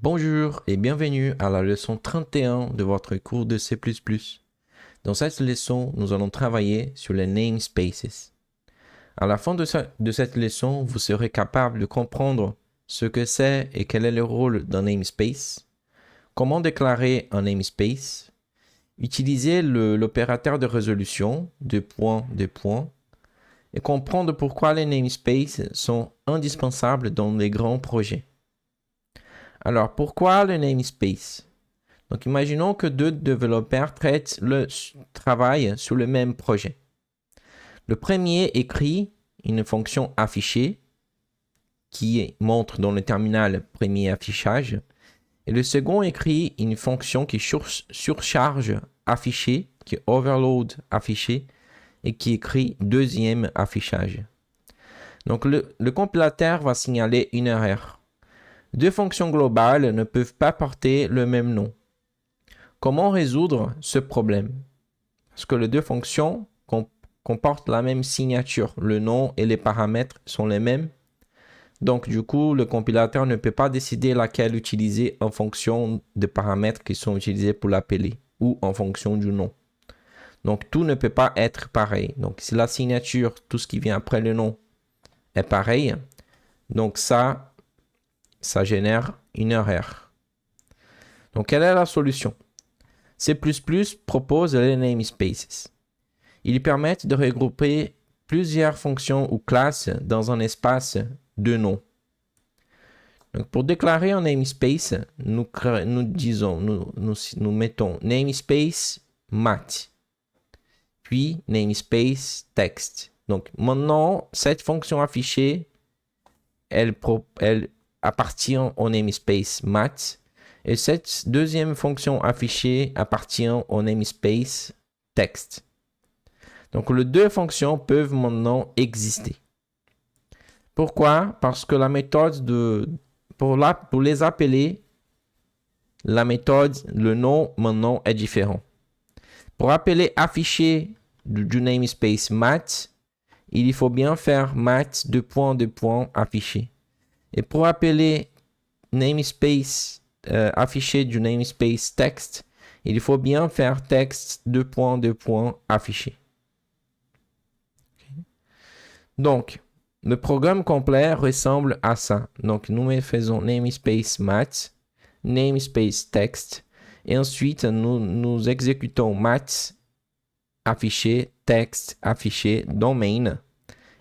Bonjour et bienvenue à la leçon 31 de votre cours de C++. Dans cette leçon, nous allons travailler sur les namespaces. À la fin de cette leçon, vous serez capable de comprendre ce que c'est et quel est le rôle d'un namespace, comment déclarer un namespace, utiliser l'opérateur de résolution, deux points, et comprendre pourquoi les namespaces sont indispensables dans les grands projets. Alors, pourquoi le namespace? Donc, imaginons que deux développeurs traitent le travail sur le même projet. Le premier écrit une fonction affichée qui montre dans le terminal premier affichage et le second écrit une fonction qui surcharge affiché, qui overload affiché et qui écrit deuxième affichage. Donc, le compilateur va signaler une erreur. Deux fonctions globales ne peuvent pas porter le même nom. Comment résoudre ce problème? Parce que les deux fonctions comportent la même signature. Le nom et les paramètres sont les mêmes. Donc, du coup, le compilateur ne peut pas décider laquelle utiliser en fonction des paramètres qui sont utilisés pour l'appeler ou en fonction du nom. Donc, tout ne peut pas être pareil. Donc, si la signature, tout ce qui vient après le nom, est pareil, donc ça génère une erreur. Donc, quelle est la solution? C++ propose les namespaces. Ils permettent de regrouper plusieurs fonctions ou classes dans un espace de noms. Donc, pour déclarer un namespace, nous mettons namespace math, puis namespace text. Donc, maintenant, cette fonction affichée, elle appartient au namespace math. Et cette deuxième fonction affichée appartient au namespace text. Donc, les deux fonctions peuvent maintenant exister. Pourquoi? Parce que la méthode pour les appeler, la méthode, le nom maintenant est différent. Pour appeler affiché du namespace math, il faut bien faire math affiché. Et pour appeler namespace affiché du namespace text, il faut bien faire text affiché. Donc, le programme complet ressemble à ça. Donc, nous faisons namespace math, namespace text, et ensuite nous exécutons math affiché, text affiché dans main,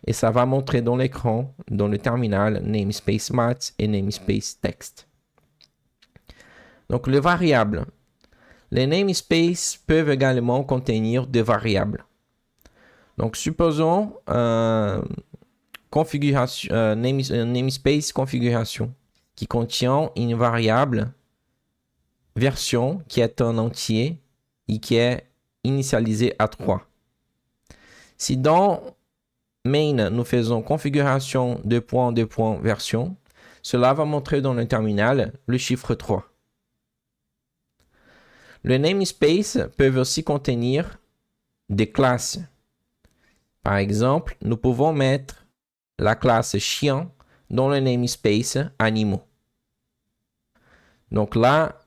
et ça va montrer dans l'écran, dans le terminal, namespace math et namespace text. Donc, les variables. Les namespaces peuvent également contenir des variables. Donc, supposons namespace configuration qui contient une variable version qui est un entier et qui est initialisée à 3. Si dans main, nous faisons configuration version, cela va montrer dans le terminal le chiffre 3. Les namespaces peuvent aussi contenir des classes. Par exemple, nous pouvons mettre la classe chien dans le namespace animaux. Donc là,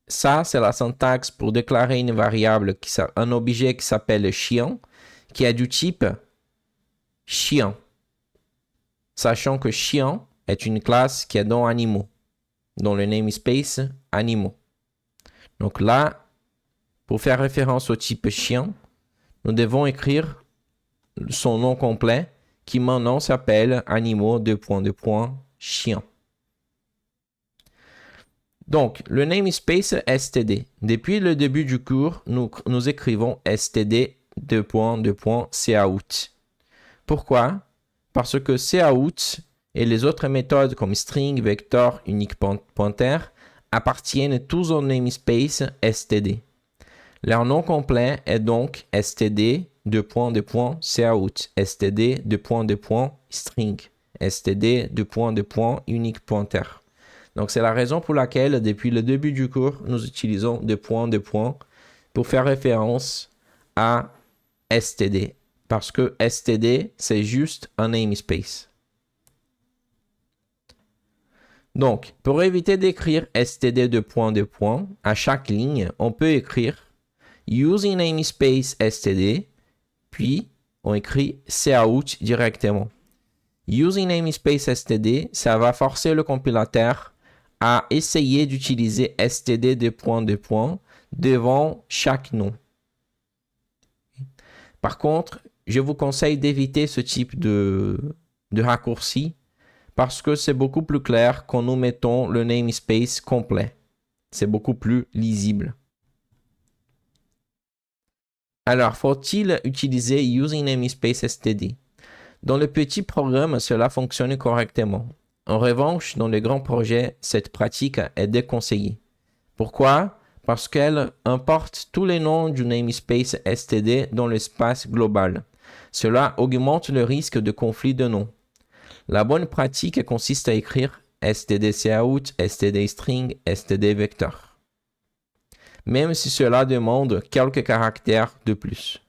ça c'est la syntaxe pour déclarer une variable, un objet qui s'appelle chien, qui est du type chien. Sachant que chien est une classe qui est dans animaux, dans le namespace animaux. Donc là, pour faire référence au type chien, nous devons écrire son nom complet qui maintenant s'appelle animaux chien. Donc, le namespace std. Depuis le début du cours, nous écrivons std cout. Pourquoi? Parce que cout et les autres méthodes comme string, vector, unique pointer appartiennent tous au namespace std. Leur nom complet est donc std cout, std string, std unique pointer. Donc, c'est la raison pour laquelle, depuis le début du cours, nous utilisons pour faire référence à std. Parce que std, c'est juste un namespace. Donc, pour éviter d'écrire std à chaque ligne, on peut écrire using namespace std, puis on écrit cout directement. Using namespace std, ça va forcer le compilateur à essayer d'utiliser std devant chaque nom. Par contre, je vous conseille d'éviter ce type de raccourci parce que c'est beaucoup plus clair quand nous mettons le namespace complet. C'est beaucoup plus lisible. Alors, faut-il utiliser using namespace std? Dans le petit programme, cela fonctionne correctement. En revanche, dans les grands projets, cette pratique est déconseillée. Pourquoi? Parce qu'elle importe tous les noms du namespace std dans l'espace global. Cela augmente le risque de conflit de noms. La bonne pratique consiste à écrire stdcout, stdstring, stdvector, même si cela demande quelques caractères de plus.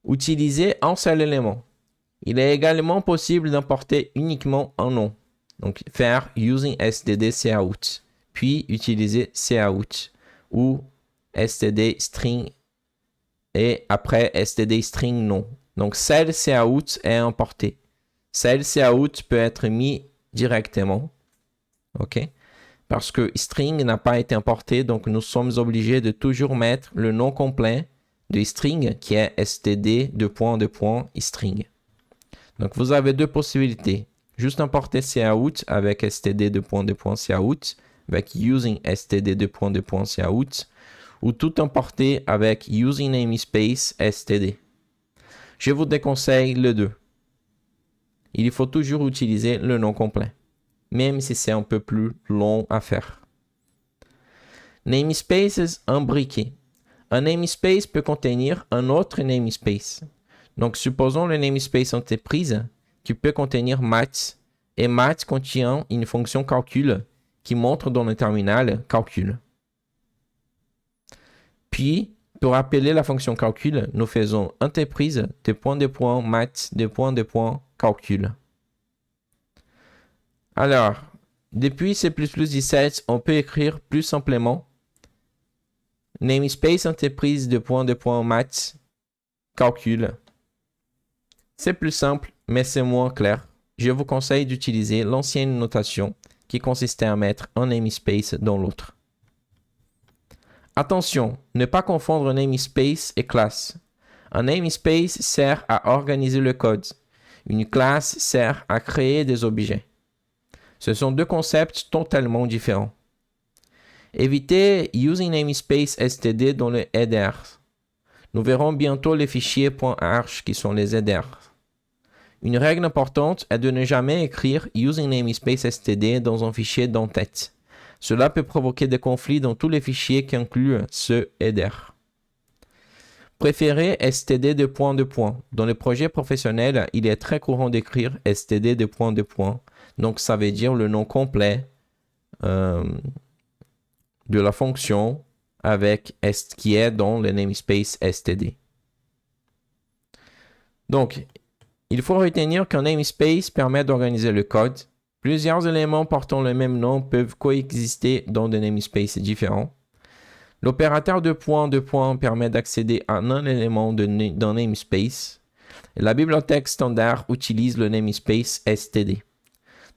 Utilisez un seul élément. Il est également possible d'importer uniquement un nom. Donc, faire using stdcout, puis utiliser cout ou stdstring et après stdstring nom. Donc, cell cout est importé. Cell cout peut être mis directement. OK? Parce que string n'a pas été importé, donc nous sommes obligés de toujours mettre le nom complet de string qui est std string. Donc, vous avez deux possibilités. Juste importer cout avec std cout, avec using std cout, ou tout importer avec using namespace std. Je vous déconseille les deux. Il faut toujours utiliser le nom complet, même si c'est un peu plus long à faire. Namespaces imbriqués. Un namespace peut contenir un autre namespace. Donc, supposons le namespace entreprise qui peut contenir maths, et maths contient une fonction calcul qui montre dans le terminal calcul. Puis, pour appeler la fonction calcul, nous faisons entreprise maths calcul. Alors, depuis C++17, on peut écrire plus simplement namespace entreprise maths calcul. C'est plus simple, mais c'est moins clair. Je vous conseille d'utiliser l'ancienne notation qui consistait à mettre un namespace dans l'autre. Attention, ne pas confondre namespace et classe. Un namespace sert à organiser le code. Une classe sert à créer des objets. Ce sont deux concepts totalement différents. Évitez using namespace std dans le headers. Nous verrons bientôt les fichiers .arch qui sont les headers. Une règle importante est de ne jamais écrire using namespace std dans un fichier d'entête. Cela peut provoquer des conflits dans tous les fichiers qui incluent ce header. Préférez std . Dans les projets professionnels, il est très courant d'écrire std . Donc, ça veut dire le nom complet de la fonction avec qui est dans le namespace std. Donc, il faut retenir qu'un namespace permet d'organiser le code. Plusieurs éléments portant le même nom peuvent coexister dans des namespaces différents. L'opérateur de point permet d'accéder à un élément d'un namespace. La bibliothèque standard utilise le namespace std.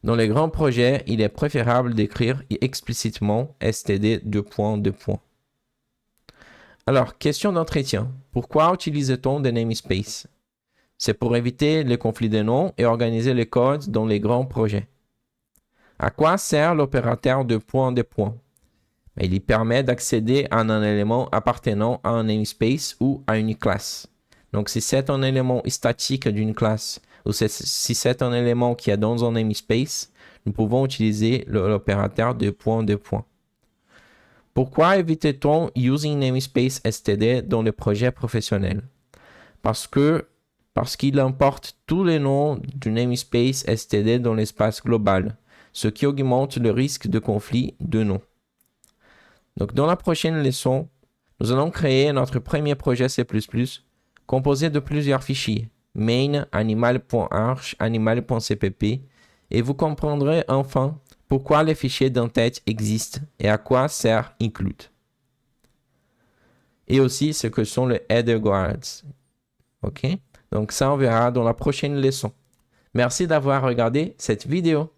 Dans les grands projets, il est préférable d'écrire explicitement std . Alors, question d'entretien. Pourquoi utilise-t-on des namespaces? C'est pour éviter les conflits de noms et organiser le code dans les grands projets. À quoi sert l'opérateur de point ? Il y permet d'accéder à un élément appartenant à un namespace ou à une classe. Donc, si c'est un élément statique d'une classe ou si c'est un élément qui est dans un namespace, nous pouvons utiliser l'opérateur de point. Pourquoi évite-t-on using namespace std dans les projets professionnels? Parce qu'il importe tous les noms du namespace std dans l'espace global, ce qui augmente le risque de conflit de noms. Donc, dans la prochaine leçon, nous allons créer notre premier projet C++ composé de plusieurs fichiers, main, animal.arch, animal.cpp et vous comprendrez enfin pourquoi les fichiers d'entête existent et à quoi sert include. Et aussi ce que sont les header guards. Ok? Donc ça, on verra dans la prochaine leçon. Merci d'avoir regardé cette vidéo.